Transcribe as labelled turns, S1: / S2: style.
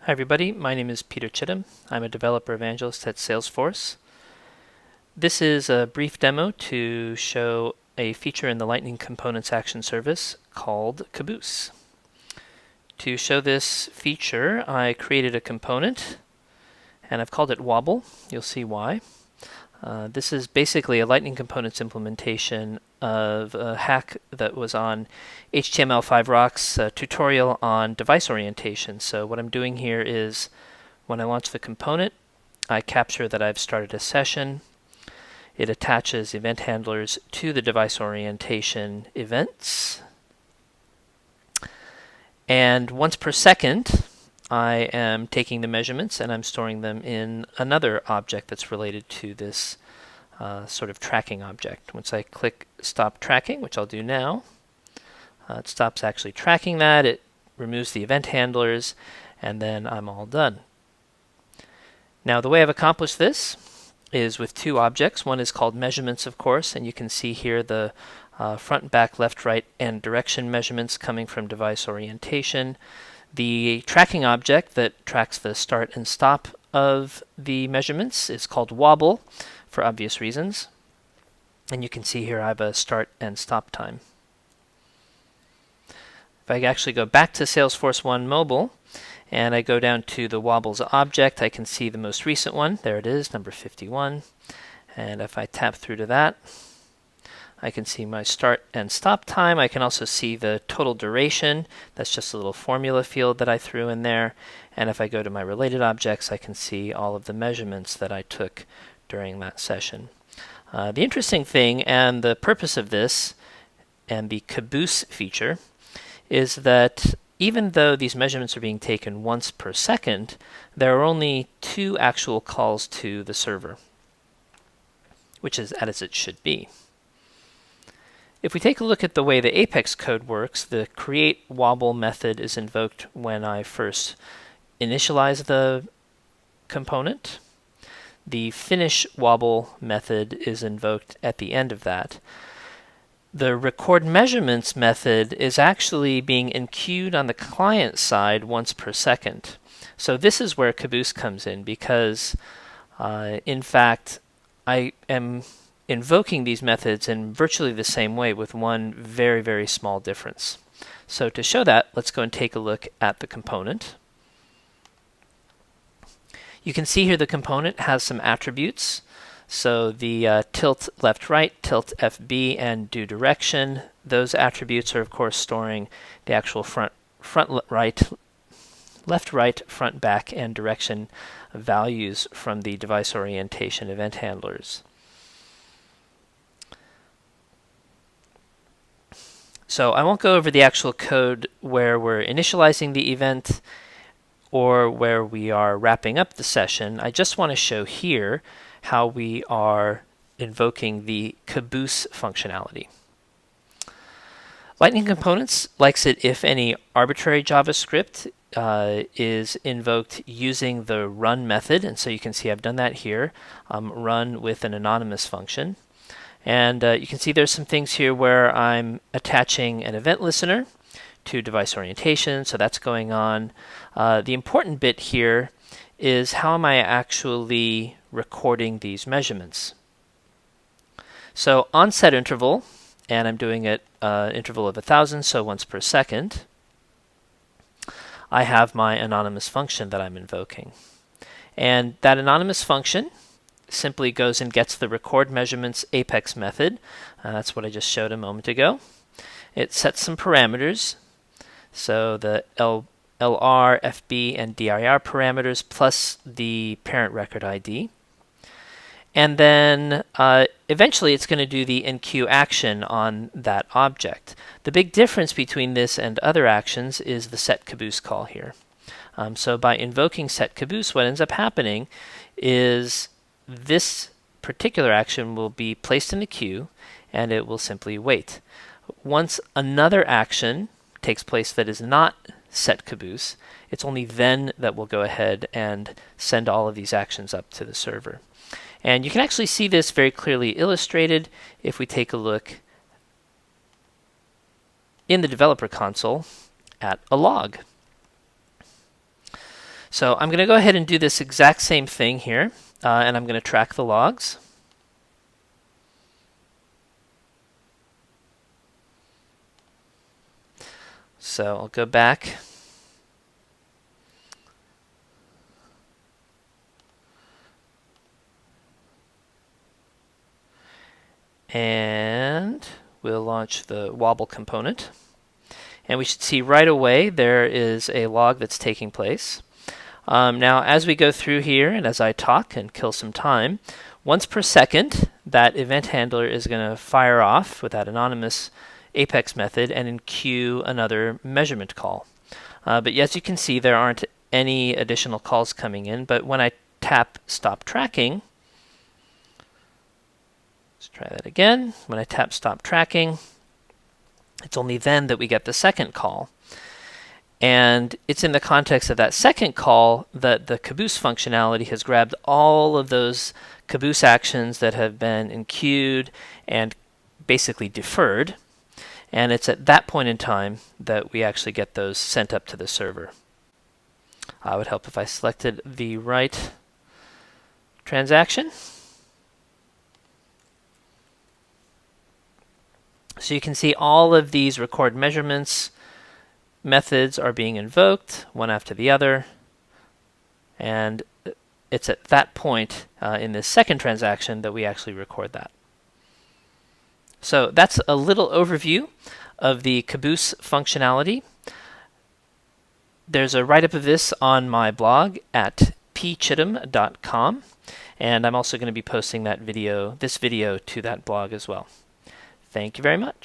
S1: Hi everybody, my name is Peter Chittum. I'm a developer evangelist at Salesforce. This is a brief demo to show a feature in the Lightning Components Action Service called Caboose. To show this feature, I created a component and I've called it Wobble. You'll see why. This is basically a Lightning Components implementation of a hack that was on HTML5 Rock's tutorial on device orientation. So what I'm doing here is when I launch the component, I capture that I've started a session. It attaches event handlers to the device orientation events. And once per second, I am taking the measurements and I'm storing them in another object that's related to this sort of tracking object. Once I click Stop Tracking, which I'll do now, it stops actually tracking that, it removes the event handlers, and then I'm all done. Now the way I've accomplished this is with two objects. One is called measurements, of course, and you can see here the front, back, left, right, and direction measurements coming from device orientation. The tracking object that tracks the start and stop of the measurements is called Wobble for obvious reasons. And you can see here I have a start and stop time. If I actually go back to Salesforce 1 Mobile and I go down to the Wobbles object, I can see the most recent one. There it is, number 51. And if I tap through to that, I can see my start and stop time. I can also see the total duration. That's just a little formula field that I threw in there. And if I go to my related objects, I can see all of the measurements that I took during that session. The interesting thing and the purpose of this and the Caboose feature is that even though these measurements are being taken once per second, there are only two actual calls to the server, which is as it should be. If we take a look at the way the Apex code works, the create wobble method is invoked when I first initialize the component. The finish wobble method is invoked at the end of that. The record measurements method is actually being enqueued on the client side once per second. So this is where Caboose comes in because, in fact, I am invoking these methods in virtually the same way with one very, very small difference. So to show that, let's go and take a look at the component. You can see here the component has some attributes. So the tilt left right, tilt FB, and do direction, those attributes are of course storing the actual left right, front back, and direction values from the device orientation event handlers. So I won't go over the actual code where we're initializing the event or where we are wrapping up the session. I just want to show here how we are invoking the Caboose functionality. Lightning Components likes it if any arbitrary JavaScript is invoked using the run method, and so you can see I've done that here, run with an anonymous function. And you can see there's some things here where I'm attaching an event listener to device orientation, so that's going on. The important bit here is how am I actually recording these measurements. So on set interval, and I'm doing it interval of 1,000, so once per second, I have my anonymous function that I'm invoking. And that anonymous function simply goes and gets the record measurements Apex method. That's what I just showed a moment ago. It sets some parameters, so the LR, FB, and DIR parameters plus the parent record ID. And then eventually it's going to do the enqueue action on that object. The big difference between this and other actions is the set Caboose call here. So by invoking set Caboose, what ends up happening is this particular action will be placed in the queue and it will simply wait. Once another action takes place that is not set Caboose, it's only then that we'll go ahead and send all of these actions up to the server. And you can actually see this very clearly illustrated if we take a look in the developer console at a log. So I'm going to go ahead and do this exact same thing here, and I'm going to track the logs. So I'll go back. And we'll launch the wobble component. And we should see right away there is a log that's taking place. Now, as we go through here and as I talk and kill some time, once per second, that event handler is going to fire off with that anonymous Apex method and enqueue another measurement call. But as you can see, there aren't any additional calls coming in. But when I tap Stop Tracking, let's try that again. When I tap Stop Tracking, it's only then that we get the second call. And it's in the context of that second call that the Caboose functionality has grabbed all of those Caboose actions that have been enqueued and basically deferred. And it's at that point in time that we actually get those sent up to the server. It would help if I selected the right transaction. So you can see all of these record measurements methods are being invoked, one after the other. And it's at that point in this second transaction that we actually record that. So that's a little overview of the Caboose functionality. There's a write-up of this on my blog at pchittum.com, and I'm also going to be posting this video to that blog as well. Thank you very much.